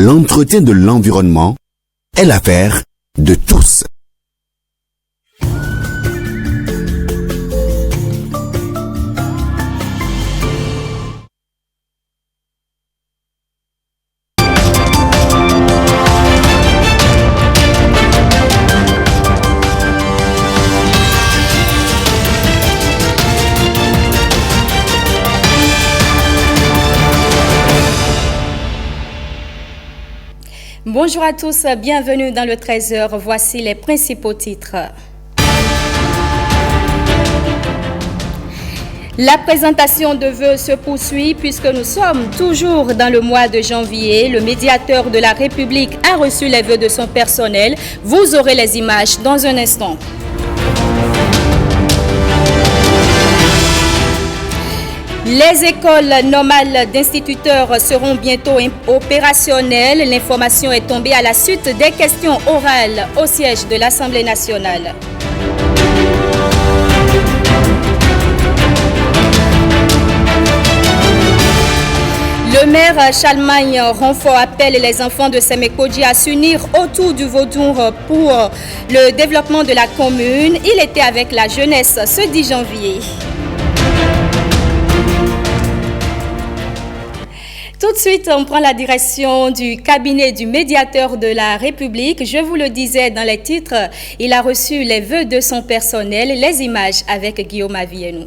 L'entretien de l'environnement est l'affaire de tous. Bonjour à tous, bienvenue dans le 13h. Voici les principaux titres. La présentation de vœux se poursuit puisque nous sommes toujours dans le mois de janvier. Le médiateur de la République a reçu les vœux de son personnel. Vous aurez les images dans un instant. Les écoles normales d'instituteurs seront bientôt opérationnelles. L'information est tombée à la suite des questions orales au siège de l'Assemblée nationale. Le maire Charlemagne Ronfort appelle les enfants de Sémékodji à s'unir autour du Vaudour pour le développement de la commune. Il était avec la jeunesse ce 10 janvier. Tout de suite, on prend la direction du cabinet du médiateur de la République. Je vous le disais dans les titres, il a reçu les vœux de son personnel. Les images avec Guillaume Avienou.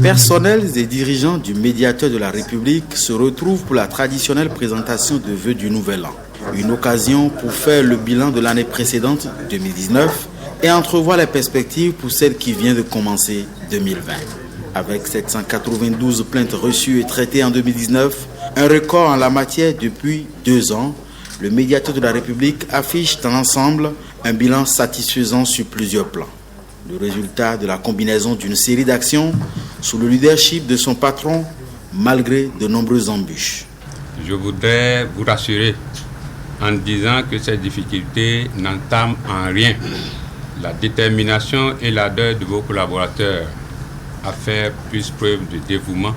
Personnels et dirigeants du médiateur de la République se retrouvent pour la traditionnelle présentation de vœux du Nouvel An. Une occasion pour faire le bilan de l'année précédente, 2019, et entrevoir les perspectives pour celle qui vient de commencer, 2020. Avec 792 plaintes reçues et traitées en 2019, un record en la matière depuis 2 ans, le médiateur de la République affiche dans l'ensemble un bilan satisfaisant sur plusieurs plans. Le résultat de la combinaison d'une série d'actions sous le leadership de son patron, malgré de nombreuses embûches. Je voudrais vous rassurer en disant que ces difficultés n'entament en rien la détermination et l'ardeur de vos collaborateurs à faire plus preuve de dévouement,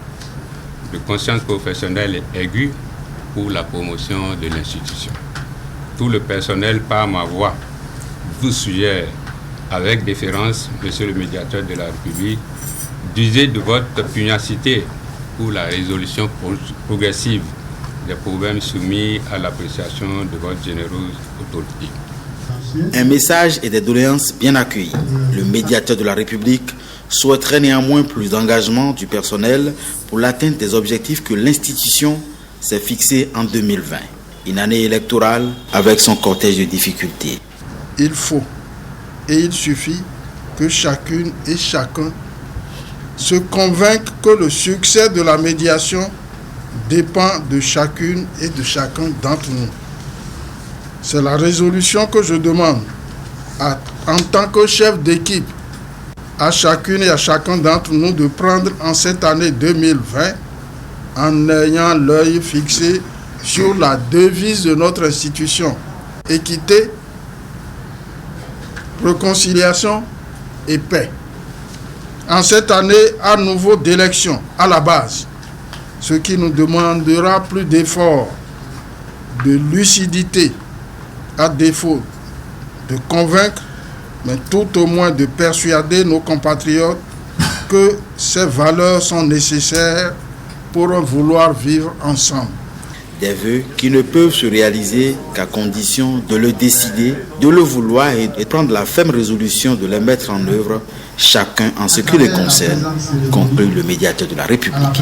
de conscience professionnelle aiguë pour la promotion de l'institution. Tout le personnel, par ma voix, vous suggère, avec déférence, Monsieur le médiateur de la République, d'user de votre pugnacité pour la résolution progressive des problèmes soumis à l'appréciation de votre généreuse autorité. Un message et des doléances bien accueillis. Le médiateur de la République souhaiterait néanmoins plus d'engagement du personnel pour l'atteinte des objectifs que l'institution s'est fixés en 2020. Une année électorale avec son cortège de difficultés. Il faut et il suffit que chacune et chacun se convainque que le succès de la médiation dépend de chacune et de chacun d'entre nous. C'est la résolution que je demande en tant que chef d'équipe à chacune et à chacun d'entre nous de prendre en cette année 2020 en ayant l'œil fixé sur la devise de notre institution: équité, réconciliation et paix. En cette année à nouveau d'élection à la base, ce qui nous demandera plus d'efforts, de lucidité, à défaut de convaincre, mais tout au moins de persuader nos compatriotes que ces valeurs sont nécessaires pour vouloir vivre ensemble. Des vœux qui ne peuvent se réaliser qu'à condition de le décider, de le vouloir et prendre la ferme résolution de les mettre en œuvre, chacun en ce qui les concerne, compris le médiateur de la République.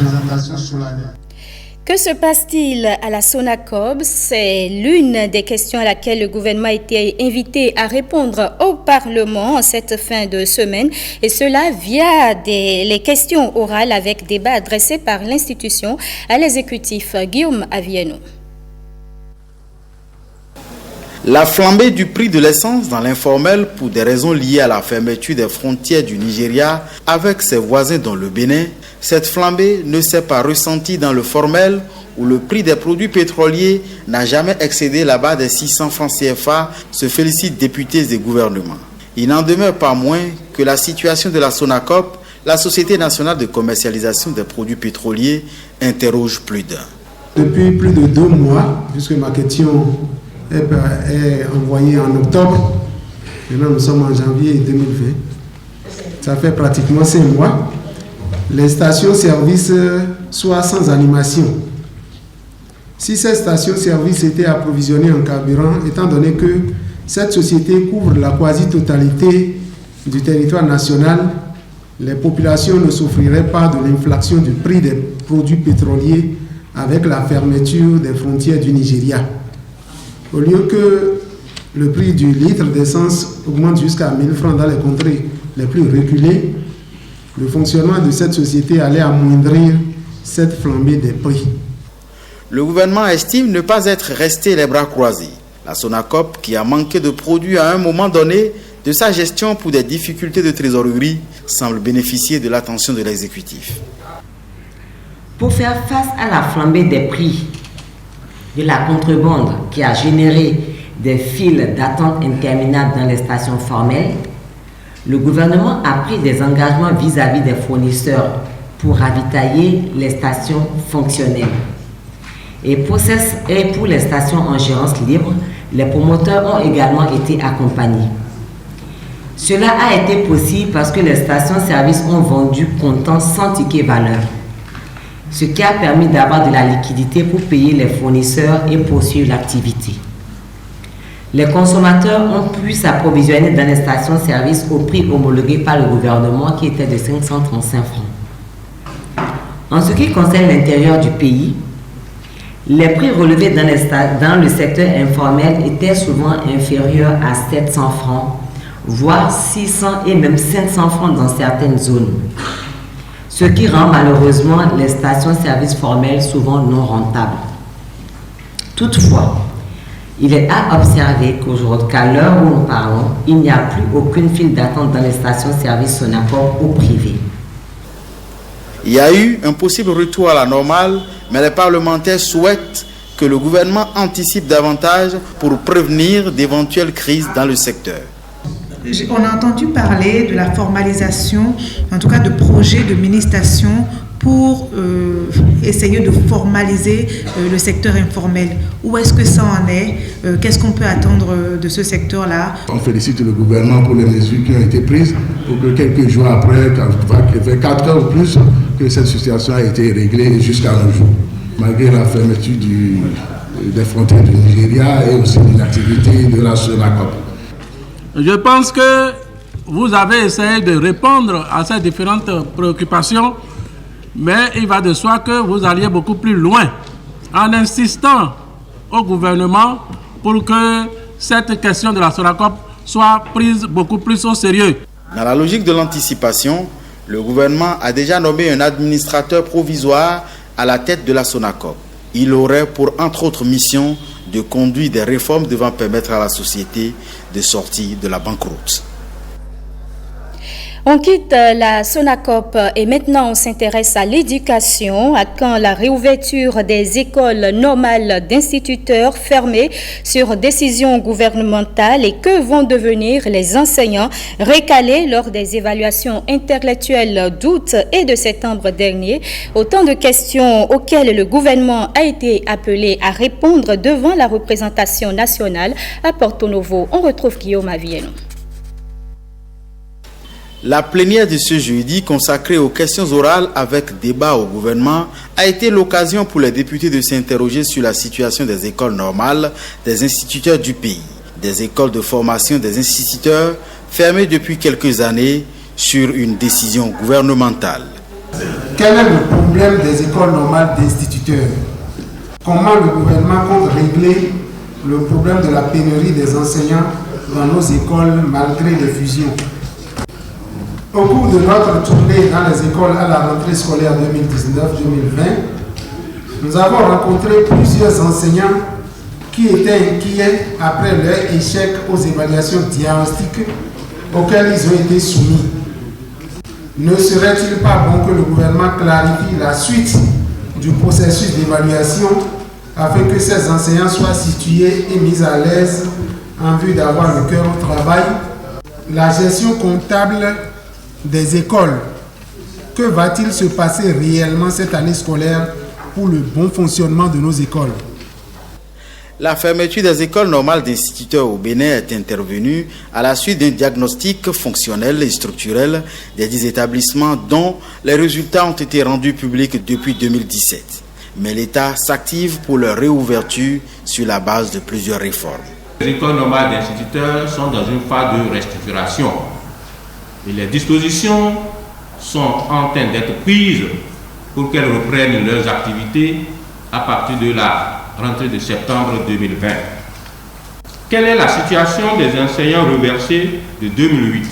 Que se passe-t-il à la SONACOB? C'est l'une des questions à laquelle le gouvernement a été invité à répondre au Parlement en cette fin de semaine, et cela via les questions orales avec débat adressés par l'institution à l'exécutif. Guillaume Avienou. La flambée du prix de l'essence dans l'informel pour des raisons liées à la fermeture des frontières du Nigeria avec ses voisins dans le Bénin, cette flambée ne s'est pas ressentie dans le formel où le prix des produits pétroliers n'a jamais excédé la barre des 600 francs CFA, se félicitent députés et gouvernements. Il n'en demeure pas moins que la situation de la SONACOP, la Société nationale de commercialisation des produits pétroliers, interroge plus d'un. Depuis plus de 2 mois, puisque ma question est envoyée en octobre, maintenant nous sommes en janvier 2020, ça fait pratiquement 5 mois, les stations-service soient sans animation. Si ces stations-service étaient approvisionnées en carburant, étant donné que cette société couvre la quasi-totalité du territoire national, les populations ne souffriraient pas de l'inflation du prix des produits pétroliers avec la fermeture des frontières du Nigeria. Au lieu que le prix du litre d'essence augmente jusqu'à 1 000 francs dans les contrées les plus reculées, le fonctionnement de cette société allait amoindrir cette flambée des prix. Le gouvernement estime ne pas être resté les bras croisés. La Sonacop, qui a manqué de produits à un moment donné de sa gestion pour des difficultés de trésorerie, semble bénéficier de l'attention de l'exécutif. Pour faire face à la flambée des prix de la contrebande qui a généré des files d'attente interminables dans les stations formelles, le gouvernement a pris des engagements vis-à-vis des fournisseurs pour ravitailler les stations fonctionnelles. Et pour les stations en gérance libre, les promoteurs ont également été accompagnés. Cela a été possible parce que les stations-service ont vendu comptant sans ticket valeur, ce qui a permis d'avoir de la liquidité pour payer les fournisseurs et poursuivre l'activité. Les consommateurs ont pu s'approvisionner dans les stations-service au prix homologué par le gouvernement qui était de 535 francs. En ce qui concerne l'intérieur du pays, les prix relevés dans le secteur informel étaient souvent inférieurs à 700 francs, voire 600 et même 500 francs dans certaines zones, ce qui rend malheureusement les stations-service formelles souvent non rentables. Toutefois, il est à observer qu'à l'heure où nous parlons, il n'y a plus aucune file d'attente dans les stations-service Sonacop ou privées. Il y a eu un possible retour à la normale, mais les parlementaires souhaitent que le gouvernement anticipe davantage pour prévenir d'éventuelles crises dans le secteur. On a entendu parler de la formalisation, en tout cas de projets de mini-stations pour essayer de formaliser le secteur informel. Où est-ce que ça en est? Qu'est-ce qu'on peut attendre de ce secteur-là? On félicite le gouvernement pour les mesures qui ont été prises pour que quelques jours après, ça fait 4 heures ou plus, que cette situation a été réglée jusqu'à un jour, malgré la fermeture des frontières du Nigeria et aussi l'inactivité de la Sonacop. Je pense que vous avez essayé de répondre à ces différentes préoccupations, mais il va de soi que vous alliez beaucoup plus loin en insistant au gouvernement pour que cette question de la Sonacop soit prise beaucoup plus au sérieux. Dans la logique de l'anticipation, le gouvernement a déjà nommé un administrateur provisoire à la tête de la Sonacop. Il aurait pour entre autres mission de conduire des réformes devant permettre à la société de sortir de la banqueroute. On quitte la Sonacop et maintenant on s'intéresse à l'éducation. À quand la réouverture des écoles normales d'instituteurs fermées sur décision gouvernementale et que vont devenir les enseignants recalés lors des évaluations intellectuelles d'août et de septembre dernier? Autant de questions auxquelles le gouvernement a été appelé à répondre devant la représentation nationale à Porto Novo. On retrouve Guillaume Avieno. La plénière de ce jeudi, consacrée aux questions orales avec débat au gouvernement, a été l'occasion pour les députés de s'interroger sur la situation des écoles normales des instituteurs du pays, des écoles de formation des instituteurs fermées depuis quelques années sur une décision gouvernementale. Quel est le problème des écoles normales d'instituteurs? Comment le gouvernement compte régler le problème de la pénurie des enseignants dans nos écoles malgré les fusions? Au cours de notre tournée dans les écoles à la rentrée scolaire 2019-2020, nous avons rencontré plusieurs enseignants qui étaient inquiets après leur échec aux évaluations diagnostiques auxquelles ils ont été soumis. Ne serait-il pas bon que le gouvernement clarifie la suite du processus d'évaluation afin que ces enseignants soient situés et mis à l'aise en vue d'avoir le cœur au travail? La gestion comptable des écoles. Que va-t-il se passer réellement cette année scolaire pour le bon fonctionnement de nos écoles. La fermeture des écoles normales d'instituteurs au Bénin est intervenue à la suite d'un diagnostic fonctionnel et structurel des 10 établissements dont les résultats ont été rendus publics depuis 2017. Mais l'État s'active pour leur réouverture sur la base de plusieurs réformes. Les écoles normales d'instituteurs sont dans une phase de restructuration et les dispositions sont en train d'être prises pour qu'elles reprennent leurs activités à partir de la rentrée de septembre 2020. Quelle est la situation des enseignants reversés de 2008,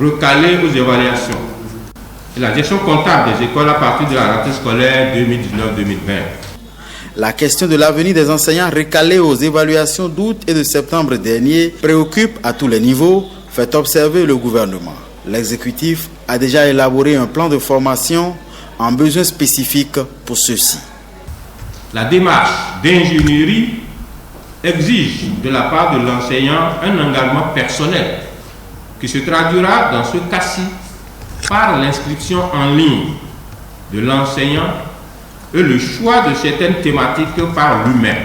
recalés aux évaluations et la gestion comptable des écoles à partir de la rentrée scolaire 2019-2020? La question de l'avenir des enseignants recalés aux évaluations d'août et de septembre dernier préoccupe à tous les niveaux, fait observer le gouvernement. L'exécutif a déjà élaboré un plan de formation en besoins spécifiques pour ceux-ci. La démarche d'ingénierie exige de la part de l'enseignant un engagement personnel qui se traduira dans ce cas-ci par l'inscription en ligne de l'enseignant et le choix de certaines thématiques par lui-même.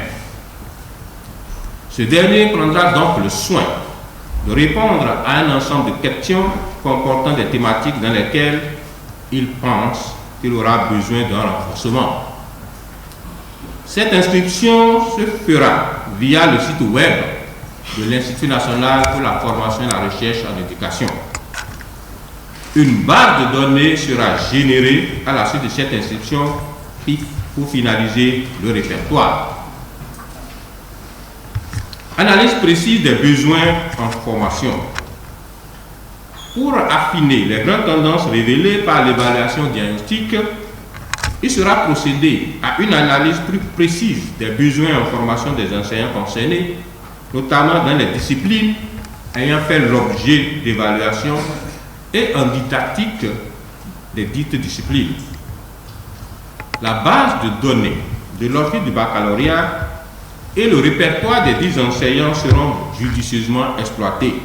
Ce dernier prendra donc le soin de répondre à un ensemble de questions comportant des thématiques dans lesquelles il pense qu'il aura besoin d'un renforcement. Cette inscription se fera via le site web de l'Institut national pour la formation et la recherche en éducation. Une base de données sera générée à la suite de cette inscription pour finaliser le répertoire. Analyse précise des besoins en formation. Pour affiner les grandes tendances révélées par l'évaluation diagnostique, il sera procédé à une analyse plus précise des besoins en formation des enseignants concernés, notamment dans les disciplines ayant fait l'objet d'évaluation et en didactique des dites disciplines. La base de données de l'Office du baccalauréat et le répertoire des 10 enseignants seront judicieusement exploités.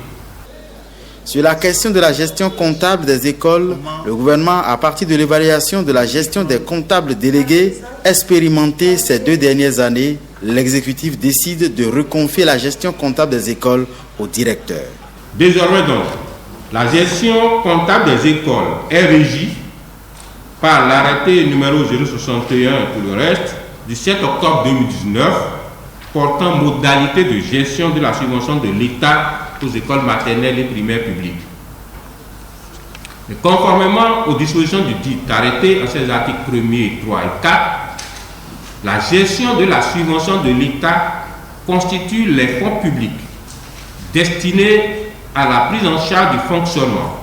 Sur la question de la gestion comptable des écoles, le gouvernement, à partir de l'évaluation de la gestion des comptables délégués expérimentés ces 2 dernières années, l'exécutif décide de reconfier la gestion comptable des écoles au directeur. Désormais donc, la gestion comptable des écoles est régie par l'arrêté numéro 061 pour le reste du 7 octobre 2019 portant modalité de gestion de la subvention de l'État aux écoles maternelles et primaires publiques. Et conformément aux dispositions du dit arrêté en ses articles 1er, 3 et 4, la gestion de la subvention de l'État constitue les fonds publics destinés à la prise en charge du fonctionnement,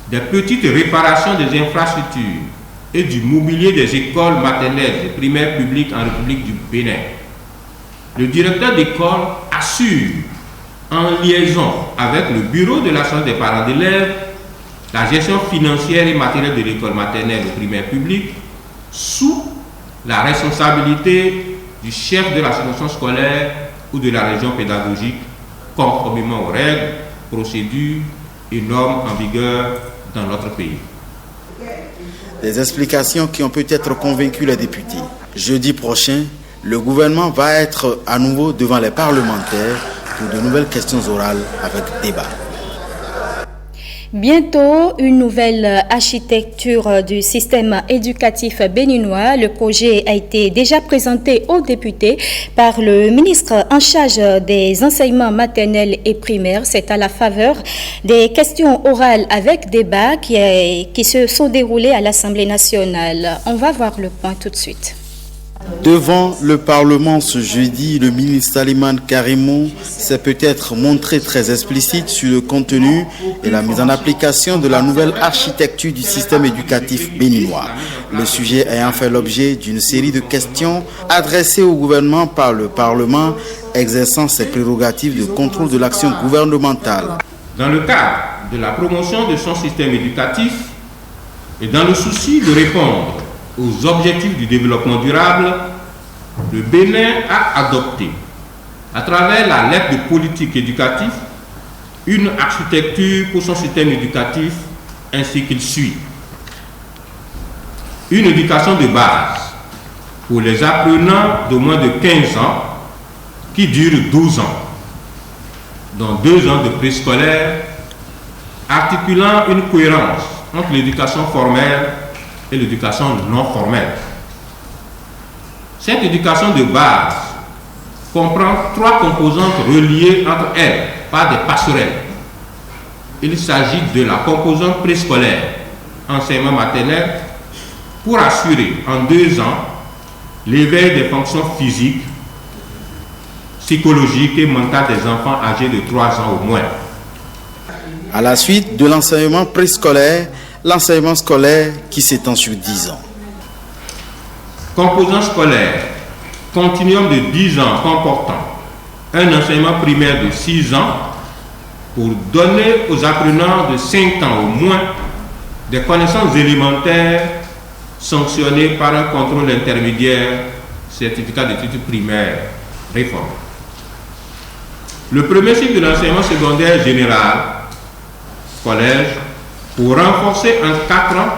des petites réparations des infrastructures et du mobilier des écoles maternelles et primaires publiques en République du Bénin. Le directeur d'école assure, en liaison avec le bureau de l'Assemblée des parents d'élèves, la gestion financière et matérielle de l'école maternelle et primaire publique sous la responsabilité du chef de la section scolaire ou de la région pédagogique, conformément aux règles, procédures et normes en vigueur dans notre pays. Des explications qui ont peut-être convaincu les députés. Jeudi prochain, le gouvernement va être à nouveau devant les parlementaires pour de nouvelles questions orales avec débat. Bientôt, une nouvelle architecture du système éducatif béninois. Le projet a été déjà présenté aux députés par le ministre en charge des enseignements maternels et primaires. C'est à la faveur des questions orales avec débat qui se sont déroulées à l'Assemblée nationale. On va voir le point tout de suite. Devant le Parlement ce jeudi, le ministre Salimane Karimou s'est peut-être montré très explicite sur le contenu et la mise en application de la nouvelle architecture du système éducatif béninois. Le sujet ayant fait l'objet d'une série de questions adressées au gouvernement par le Parlement, exerçant ses prérogatives de contrôle de l'action gouvernementale. Dans le cadre de la promotion de son système éducatif et dans le souci de répondre aux objectifs du développement durable, le Bénin a adopté, à travers la lettre de politique éducative, une architecture pour son système éducatif ainsi qu'il suit. Une éducation de base, pour les apprenants de moins de 15 ans qui dure 12 ans, dont 2 ans de préscolaire, articulant une cohérence entre l'éducation formelle et l'éducation non formelle. Cette éducation de base comprend 3 composantes reliées entre elles par des passerelles. Il s'agit de la composante préscolaire, enseignement maternel, pour assurer en 2 ans l'éveil des fonctions physiques, psychologiques et mentales des enfants âgés de 3 ans au moins. À la suite de l'enseignement préscolaire, l'enseignement scolaire qui s'étend sur 10 ans. Composant scolaire, continuum de 10 ans comportant un enseignement primaire de 6 ans pour donner aux apprenants de 5 ans au moins des connaissances élémentaires sanctionnées par un contrôle intermédiaire, certificat d'études primaires réformé. Le premier cycle de l'enseignement secondaire général, collège, pour renforcer en 4 ans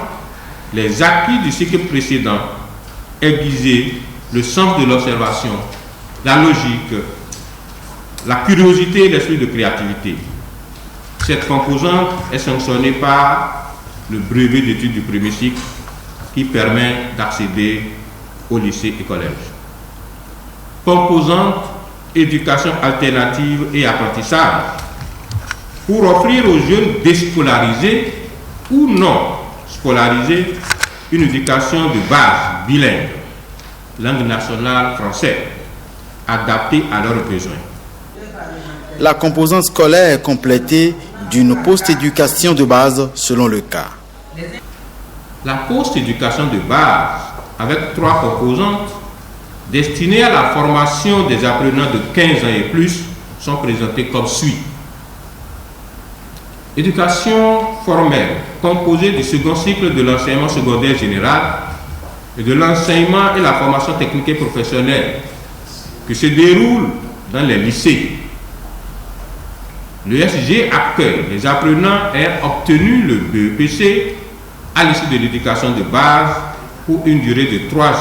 les acquis du cycle précédent, aiguiser le sens de l'observation, la logique, la curiosité et l'esprit de créativité. Cette composante est sanctionnée par le brevet d'études du premier cycle qui permet d'accéder au lycée et collège. Composante éducation alternative et apprentissage pour offrir aux jeunes déscolarisés ou non scolarisés une éducation de base bilingue, langue nationale française, adaptée à leurs besoins. La composante scolaire est complétée d'une post-éducation de base selon le cas. La post-éducation de base, avec 3 composantes, destinées à la formation des apprenants de 15 ans et plus, sont présentées comme suit. Éducation formelle, composée du second cycle de l'enseignement secondaire général et de l'enseignement et la formation technique et professionnelle, qui se déroule dans les lycées. Le SG accueille les apprenants ayant obtenu le BEPC à l'issue de l'éducation de base pour une durée de 3 ans,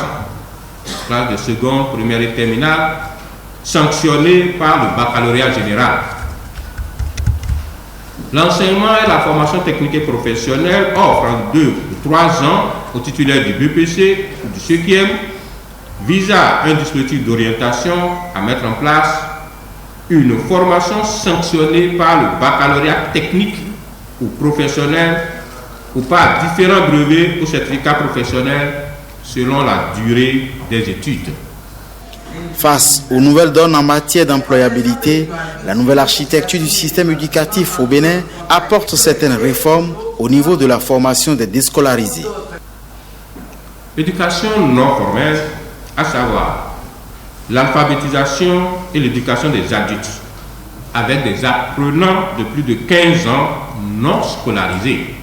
classe de seconde, première et terminale, sanctionnée par le baccalauréat général. L'enseignement et la formation technique et professionnelle offrent en 2 ou 3 ans aux titulaires du BPC ou du 5e visa un dispositif d'orientation à mettre en place, une formation sanctionnée par le baccalauréat technique ou professionnel ou par différents brevets ou certificats professionnels selon la durée des études. Face aux nouvelles donnes en matière d'employabilité, la nouvelle architecture du système éducatif au Bénin apporte certaines réformes au niveau de la formation des déscolarisés. L'éducation non formelle, à savoir l'alphabétisation et l'éducation des adultes, avec des apprenants de plus de 15 ans non scolarisés.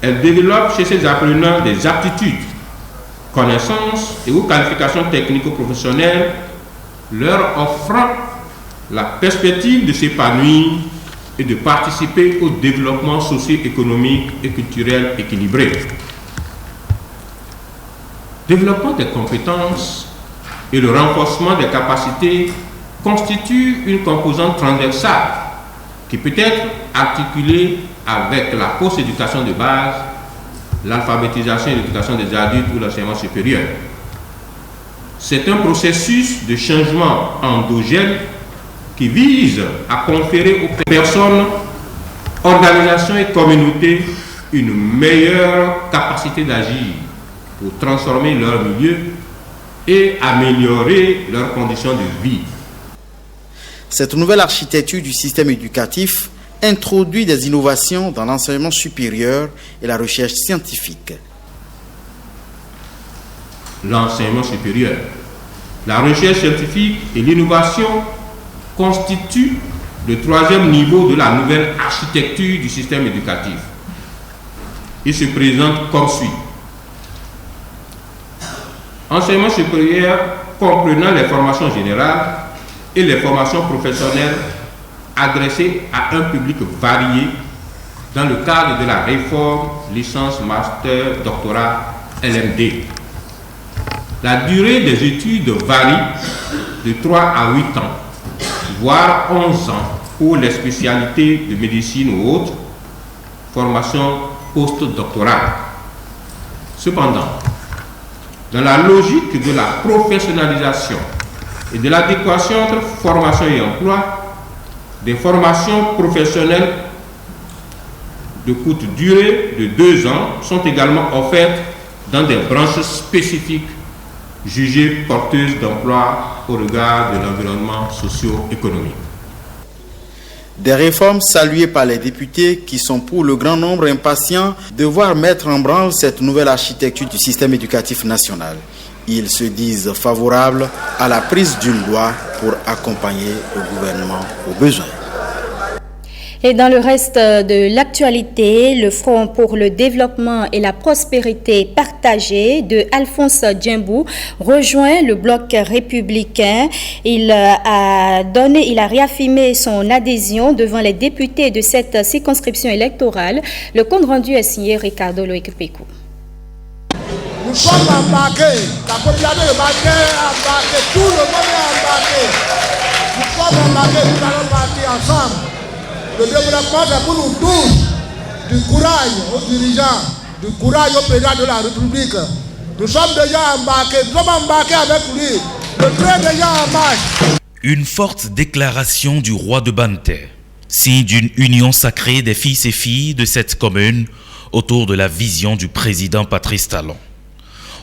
Elle développe chez ces apprenants des aptitudes, connaissances et ou qualifications technico-professionnelles, leur offrant la perspective de s'épanouir et de participer au développement socio-économique et culturel équilibré. Développement des compétences et le renforcement des capacités constituent une composante transversale qui peut être articulée avec la post-éducation de base, l'alphabétisation et l'éducation des adultes ou l'enseignement supérieur. C'est un processus de changement endogène qui vise à conférer aux personnes, organisations et communautés une meilleure capacité d'agir pour transformer leur milieu et améliorer leurs conditions de vie. Cette nouvelle architecture du système éducatif introduit des innovations dans l'enseignement supérieur et la recherche scientifique. L'enseignement supérieur, la recherche scientifique et l'innovation constituent le 3e niveau de la nouvelle architecture du système éducatif. Il se présente comme suit. Enseignement supérieur comprenant les formations générales et les formations professionnelles adressées à un public varié dans le cadre de la réforme licence, master, doctorat, LMD. La durée des études varie de 3 à 8 ans, voire 11 ans pour les spécialités de médecine ou autres, formation postdoctorale. Cependant, dans la logique de la professionnalisation et de l'adéquation entre formation et emploi, des formations professionnelles de courte durée de 2 ans sont également offertes dans des branches spécifiques jugées porteuses d'emploi au regard de l'environnement socio-économique. Des réformes saluées par les députés qui sont pour le grand nombre impatients de voir mettre en branle cette nouvelle architecture du système éducatif national. Ils se disent favorables à la prise d'une loi pour accompagner le gouvernement aux besoins. Et dans le reste de l'actualité, le Front pour le développement et la prospérité partagée de Alphonse Djembou rejoint le bloc républicain. Il a réaffirmé son adhésion devant les députés de cette circonscription électorale. Le compte rendu est signé Ricardo Loïc-Pékou. Nous sommes embarqués, la population est embarquée, tout le monde est embarqué. Nous sommes embarqués, nous allons partir ensemble. Le développement, c'est pour nous tous. Du courage aux dirigeants, du courage au président de la République. Nous sommes déjà embarqués, nous sommes embarqués avec lui. Le train est déjà en marche. Une forte déclaration du roi de Banté, signe d'une union sacrée des fils et filles de cette commune autour de la vision du président Patrice Talon.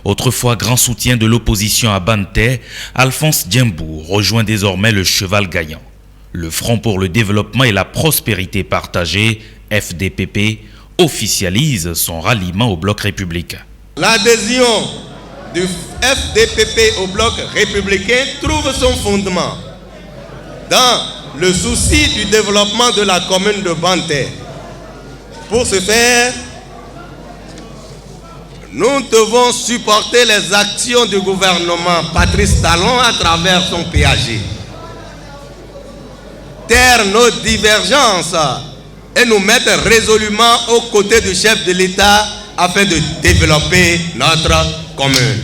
Autrefois grand soutien de l'opposition à Banté, Alphonse Djembou rejoint désormais le cheval gagnant. Le Front pour le développement et la prospérité partagée, FDPP, officialise son ralliement au bloc républicain. L'adhésion du FDPP au bloc républicain trouve son fondement dans le souci du développement de la commune de Banté. Pour ce faire, nous devons supporter les actions du gouvernement Patrice Talon à travers son PAG. Taire nos divergences et nous mettre résolument aux côtés du chef de l'État afin de développer notre commune.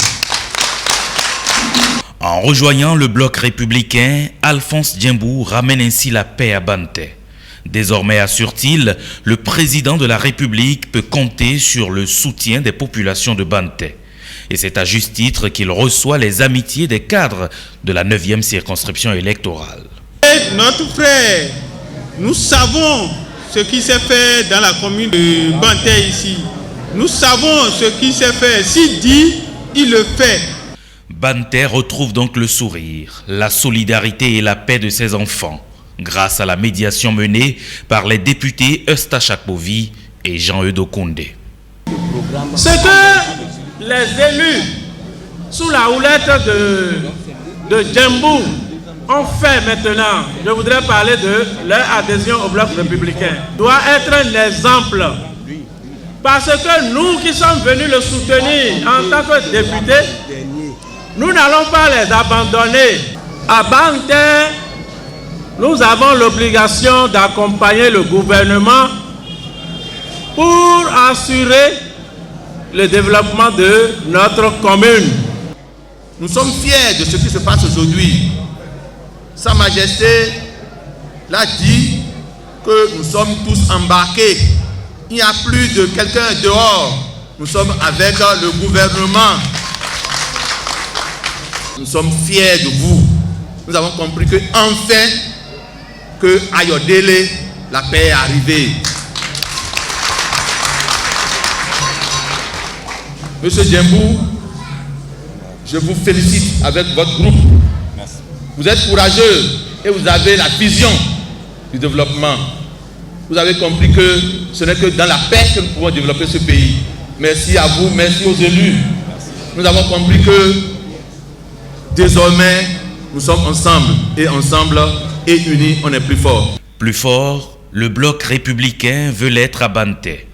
En rejoignant le bloc républicain, Alphonse Djembou ramène ainsi la paix à Banté. Désormais, assure-t-il, le président de la République peut compter sur le soutien des populations de Banté. Et c'est à juste titre qu'il reçoit les amitiés des cadres de la 9e circonscription électorale. Notre frère, nous savons ce qui s'est fait dans la commune de Banté ici. Nous savons ce qui s'est fait. S'il dit, il le fait. Banté retrouve donc le sourire, la solidarité et la paix de ses enfants, grâce à la médiation menée par les députés Eustache Akpovi et Jean-Eudes Condé. Ce que les élus, sous la houlette de Djembou, ont fait maintenant, je voudrais parler de leur adhésion au bloc républicain, doit être un exemple. Parce que nous qui sommes venus le soutenir en tant que députés, nous n'allons pas les abandonner. À Banté, nous avons l'obligation d'accompagner le gouvernement pour assurer le développement de notre commune. Nous sommes fiers de ce qui se passe aujourd'hui. Sa Majesté l'a dit que nous sommes tous embarqués. Il n'y a plus de quelqu'un dehors. Nous sommes avec le gouvernement. Nous sommes fiers de vous. Nous avons compris que enfin, que Ayodele, la paix est arrivée. Monsieur Djembou, je vous félicite avec votre groupe. Merci. Vous êtes courageux et vous avez la vision du développement. Vous avez compris que ce n'est que dans la paix que nous pouvons développer ce pays. Merci à vous, merci aux élus. Merci. Nous avons compris que désormais, nous sommes ensemble et ensemble et unis, on est plus fort. Plus fort, le bloc républicain veut l'être à Banté.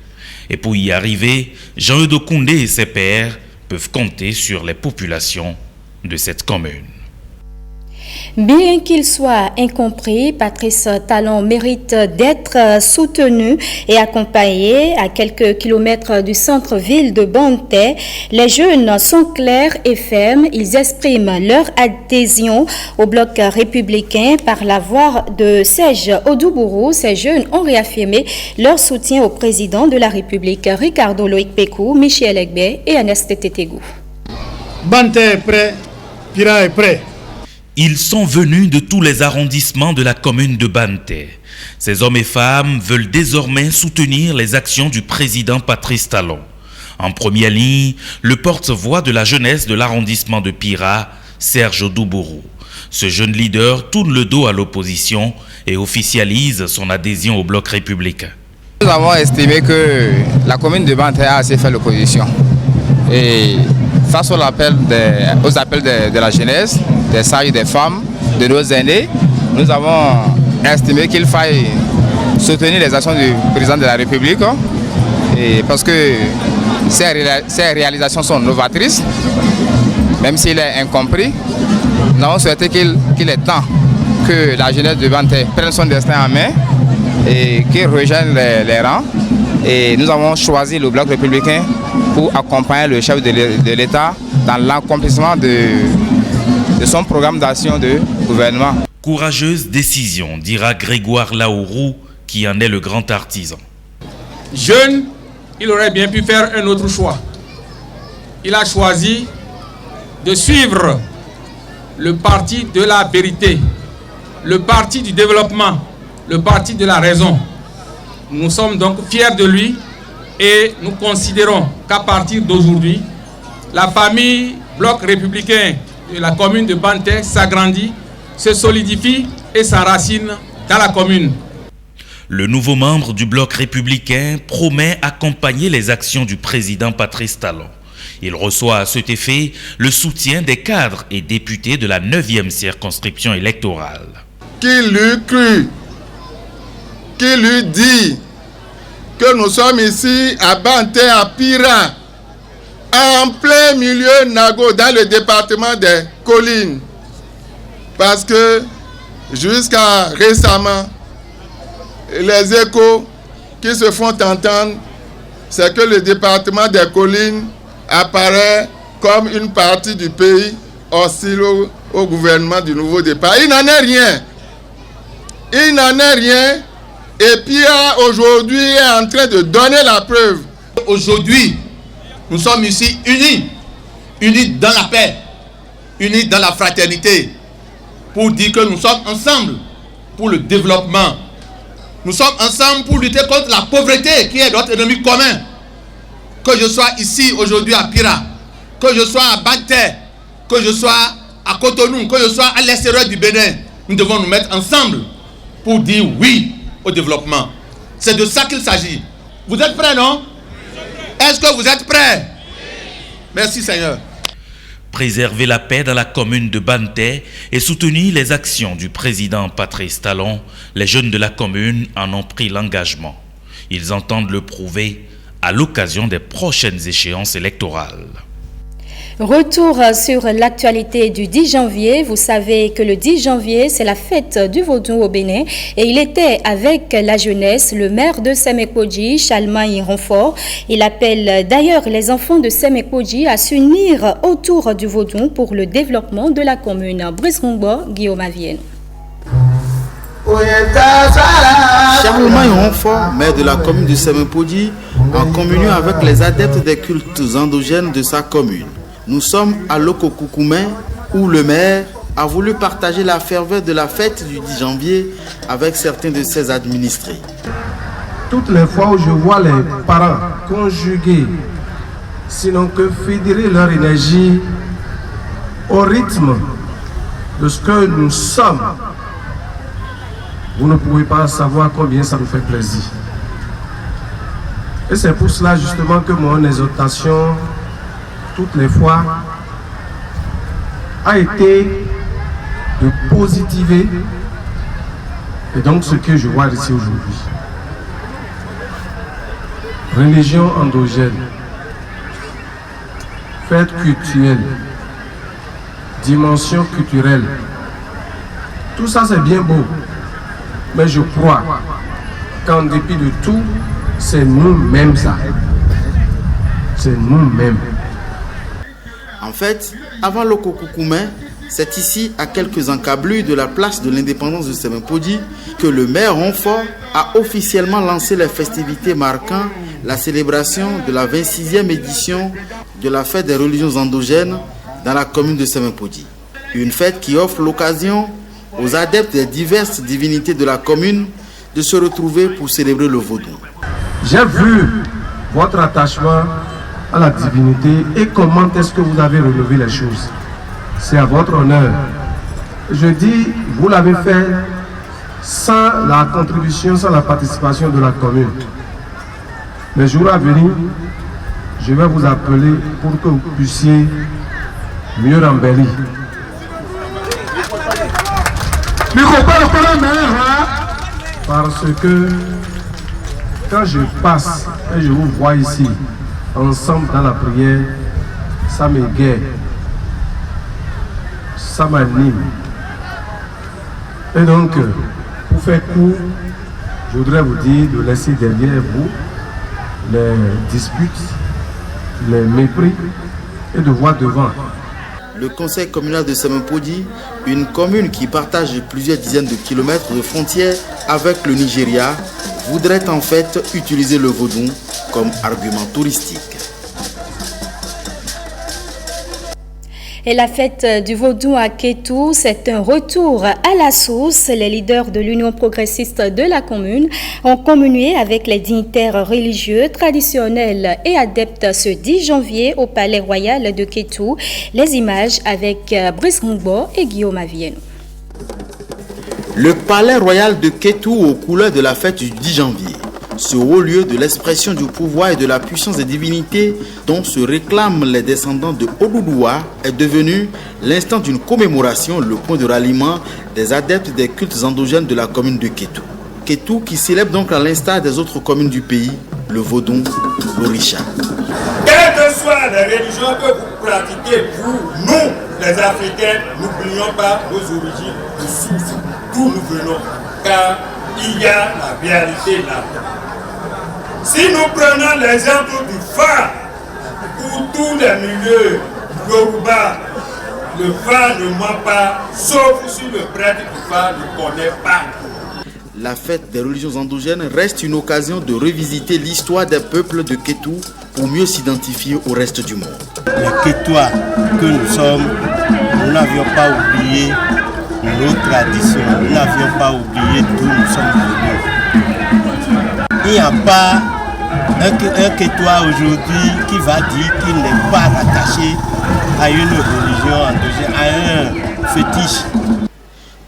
Et pour y arriver, Jean-Eudes Condé et ses pairs peuvent compter sur les populations de cette commune. Bien qu'il soit incompris, Patrice Talon mérite d'être soutenu et accompagné. À quelques kilomètres du centre-ville de Banté, les jeunes sont clairs et fermes. Ils expriment leur adhésion au bloc républicain par la voix de Serge Odoubourou. Ces jeunes ont réaffirmé leur soutien au président de la République, Ricardo Loïc Pékou, Michel Egbe et Ernest Tétégou. Banté est prêt, Pira est prêt. Ils sont venus de tous les arrondissements de la commune de Banté. Ces hommes et femmes veulent désormais soutenir les actions du président Patrice Talon. En première ligne, le porte-voix de la jeunesse de l'arrondissement de Pira, Serge Odoubourou. Ce jeune leader tourne le dos à l'opposition et officialise son adhésion au bloc républicain. Nous avons estimé que la commune de Banté a assez fait l'opposition. Et face aux appels de la jeunesse, des sages, des femmes, de nos aînés, nous avons estimé qu'il faille soutenir les actions du président de la République. Et parce que ces réalisations sont novatrices, même s'il est incompris. Nous avons souhaité qu'il est temps que la jeunesse de Banté prenne son destin en main et qu'il rejoigne les rangs. Et nous avons choisi le bloc républicain pour accompagner le chef de l'État dans l'accomplissement de son programme d'action de gouvernement. Courageuse décision, dira Grégoire Laourou, qui en est le grand artisan. Jeune, il aurait bien pu faire un autre choix. Il a choisi de suivre le parti de la vérité, le parti du développement, le parti de la raison. Nous sommes donc fiers de lui et nous considérons qu'à partir d'aujourd'hui, la famille bloc républicain de la commune de Banté s'agrandit, se solidifie et s'enracine dans la commune. Le nouveau membre du bloc républicain promet accompagner les actions du président Patrice Talon. Il reçoit à cet effet le soutien des cadres et députés de la 9e circonscription électorale. Qui l'eût cru, qui lui dit que nous sommes ici à Banté, à Pira, en plein milieu Nago, dans le département des collines. Parce que jusqu'à récemment, les échos qui se font entendre, c'est que le département des collines apparaît comme une partie du pays hostile au gouvernement du nouveau départ. Il n'en est rien. Il n'en est rien. Et Pira aujourd'hui est en train de donner la preuve. Aujourd'hui, nous sommes ici unis, unis dans la paix, unis dans la fraternité, pour dire que nous sommes ensemble pour le développement. Nous sommes ensemble pour lutter contre la pauvreté qui est notre ennemi commun. Que je sois ici aujourd'hui à Pira, que je sois à Banté, que je sois à Cotonou, que je sois à l'extérieur du Bénin, nous devons nous mettre ensemble pour dire oui au développement. C'est de ça qu'il s'agit. Vous êtes prêts, non? Est-ce que vous êtes prêts? Merci Seigneur. Préserver la paix dans la commune de Banté et soutenir les actions du président Patrice Talon, les jeunes de la commune en ont pris l'engagement. Ils entendent le prouver à l'occasion des prochaines échéances électorales. Retour sur l'actualité du 10 janvier. Vous savez que le 10 janvier, c'est la fête du Vaudou au Bénin. Et il était avec la jeunesse, le maire de Semekodji, Chalmaï Renfort. Il appelle d'ailleurs les enfants de Semekodji à s'unir autour du Vaudou pour le développement de la commune. Brice Rongbo, Guillaume Avienne. Charlemagne Renfort, maire de la commune de Semekodji, en communion avec les adeptes des cultes endogènes de sa commune. Nous sommes à Lokokoukoumé, où le maire a voulu partager la ferveur de la fête du 10 janvier avec certains de ses administrés. Toutes les fois où je vois les parents conjuguer, sinon que fédérer leur énergie au rythme de ce que nous sommes, vous ne pouvez pas savoir combien ça nous fait plaisir. Et c'est pour cela justement que mon exhortation, toutes les fois, a été de positiver. Et donc ce que je vois ici aujourd'hui. Religion endogène, fête culturelle, dimension culturelle, Tout ça c'est bien beau, mais je crois qu'en dépit de tout, c'est nous-mêmes ça. C'est nous-mêmes. En fait, avant le Kokoukoumé, c'est ici, à quelques encablures de la place de l'indépendance de Semenpodi, que le maire Ronfort a officiellement lancé les festivités marquant la célébration de la 26e édition de la fête des religions endogènes dans la commune de Semenpodi. Une fête qui offre l'occasion aux adeptes des diverses divinités de la commune de se retrouver pour célébrer le vaudou. J'ai vu votre attachement à la divinité et comment est-ce que vous avez relevé les choses. C'est à votre honneur. Je dis, vous l'avez fait sans la contribution, sans la participation de la commune. Les jours à venir, je vais vous appeler pour que vous puissiez mieux embellir. Parce que quand je passe et je vous vois ici, ensemble dans la prière, ça m'égaye, ça m'anime. Et donc, pour faire court, je voudrais vous dire de laisser derrière vous les disputes, les mépris et de voir devant. Le conseil communal de Semenpodi, une commune qui partage plusieurs dizaines de kilomètres de frontières avec le Nigeria, voudrait en fait utiliser le vaudou comme argument touristique. Et la fête du vaudou à Kétou, c'est un retour à la source. Les leaders de l'Union progressiste de la commune ont communié avec les dignitaires religieux, traditionnels et adeptes ce 10 janvier au Palais Royal de Kétou. Les images avec Brice Ngbo et Guillaume Avienne. Le Palais Royal de Kétou aux couleurs de la fête du 10 janvier. Ce haut lieu de l'expression du pouvoir et de la puissance des divinités dont se réclament les descendants de Odoudoua est devenu l'instant d'une commémoration, le point de ralliement des adeptes des cultes endogènes de la commune de Kétou. Kétou qui célèbre donc à l'instar des autres communes du pays, le vaudou, l'orisha. Quelles que soient les religions que vous pratiquez, nous, les Africains, n'oublions pas nos origines, nos sources, d'où nous venons, car il y a la réalité là. Si nous prenons l'exemple du Fa, pour tous les milieux Yoruba, le Fa ne ment pas, sauf si le prêtre du Fa ne connaît pas. La fête des religions endogènes reste une occasion de revisiter l'histoire des peuples de Kétou pour mieux s'identifier au reste du monde. Les Kétois que nous sommes, nous n'avions pas oublié nos traditions, nous n'avions pas oublié d'où nous sommes venus. Il n'y a pas un Kétois aujourd'hui qui va dire qu'il n'est pas rattaché à une religion endogène, à un fétiche.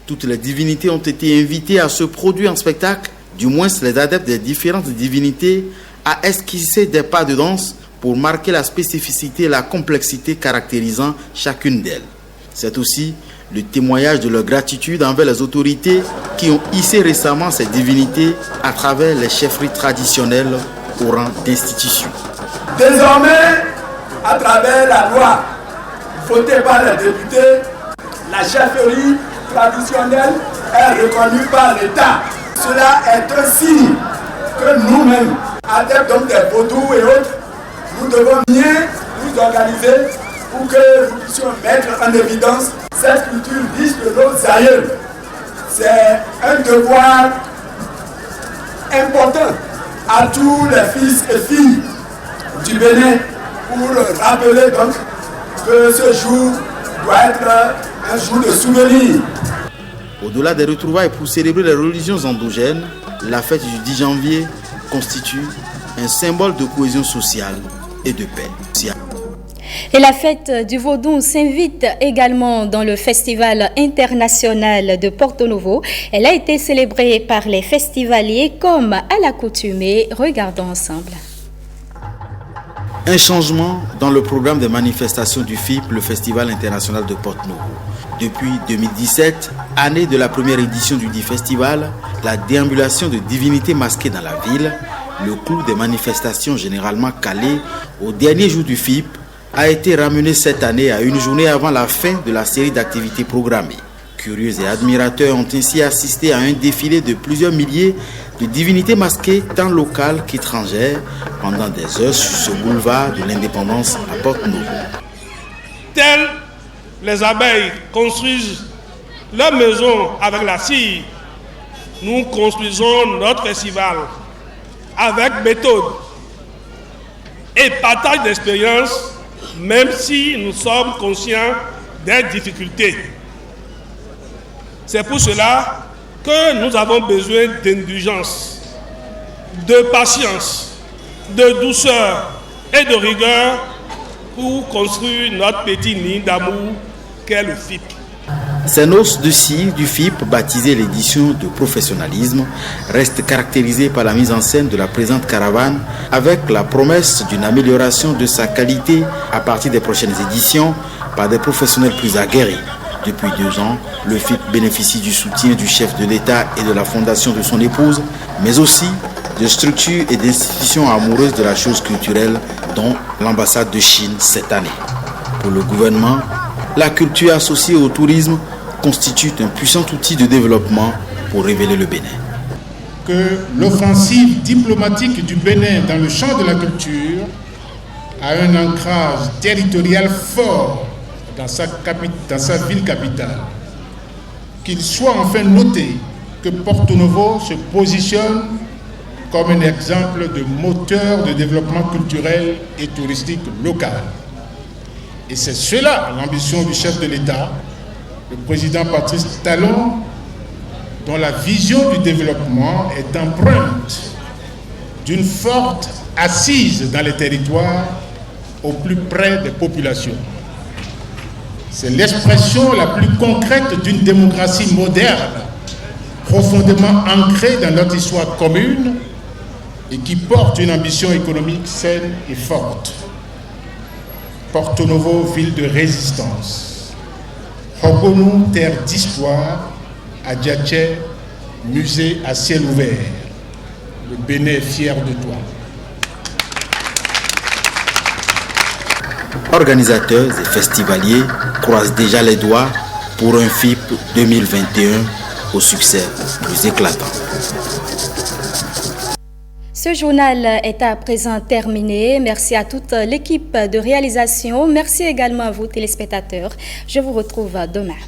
Toutes les divinités ont été invitées à se produire en spectacle, du moins les adeptes des différentes divinités, à esquisser des pas de danse pour marquer la spécificité et la complexité caractérisant chacune d'elles. C'est aussi le témoignage de leur gratitude envers les autorités qui ont hissé récemment ces divinités à travers les chefferies traditionnelles au rang d'institution. Désormais, à travers la loi votée par les députés, la chefferie traditionnelle est reconnue par l'État. Cela est un signe que nous-mêmes, adeptes donc des vaudous et autres, nous devons bien nous organiser pour que nous puissions mettre en évidence cette culture riche de nos aïeux. C'est un devoir important à tous les fils et filles du Bénin pour rappeler donc que ce jour doit être un jour de souvenir. Au-delà des retrouvailles pour célébrer les religions endogènes, la fête du 10 janvier constitue un symbole de cohésion sociale et de paix. Et la fête du vaudou s'invite également dans le Festival international de Porto Novo. Elle a été célébrée par les festivaliers comme à l'accoutumée. Regardons ensemble. Un changement dans le programme des manifestations du FIP, le Festival international de Porto Novo. Depuis 2017, année de la première édition du dit festival, la déambulation de divinités masquées dans la ville, le coût des manifestations généralement calées au dernier jour du FIP, a été ramené cette année à une journée avant la fin de la série d'activités programmées. Curieux et admirateurs ont ainsi assisté à un défilé de plusieurs milliers de divinités masquées tant locales qu'étrangères pendant des heures sur ce boulevard de l'indépendance à Porte-Novo. Telles les abeilles construisent leur maison avec la cire, nous construisons notre festival avec méthode et partage d'expérience, même si nous sommes conscients des difficultés. C'est pour cela que nous avons besoin d'indulgence, de patience, de douceur et de rigueur pour construire notre petit nid d'amour qu'est le FIP. Ces noces de cire du FIP, baptisées l'édition de professionnalisme, restent caractérisées par la mise en scène de la présente caravane avec la promesse d'une amélioration de sa qualité à partir des prochaines éditions par des professionnels plus aguerris. Depuis 2 ans, le FIP bénéficie du soutien du chef de l'État et de la fondation de son épouse, mais aussi de structures et d'institutions amoureuses de la chose culturelle, dont l'ambassade de Chine cette année. Pour le gouvernement, la culture associée au tourisme constitue un puissant outil de développement pour révéler le Bénin. Que l'offensive diplomatique du Bénin dans le champ de la culture a un ancrage territorial fort dans sa ville capitale. Qu'il soit enfin noté que Porto-Novo se positionne comme un exemple de moteur de développement culturel et touristique local. Et c'est cela l'ambition du chef de l'État, le président Patrice Talon, dont la vision du développement est empreinte d'une forte assise dans les territoires au plus près des populations. C'est l'expression la plus concrète d'une démocratie moderne, profondément ancrée dans notre histoire commune et qui porte une ambition économique saine et forte. Porto-Novo, ville de résistance. Hogonou, terre d'histoire. Adjaché, musée à ciel ouvert. Le Bénin est fier de toi. Organisateurs et festivaliers croisent déjà les doigts pour un FIP 2021 au succès plus éclatant. Ce journal est à présent terminé. Merci à toute l'équipe de réalisation. Merci également à vous téléspectateurs. Je vous retrouve demain.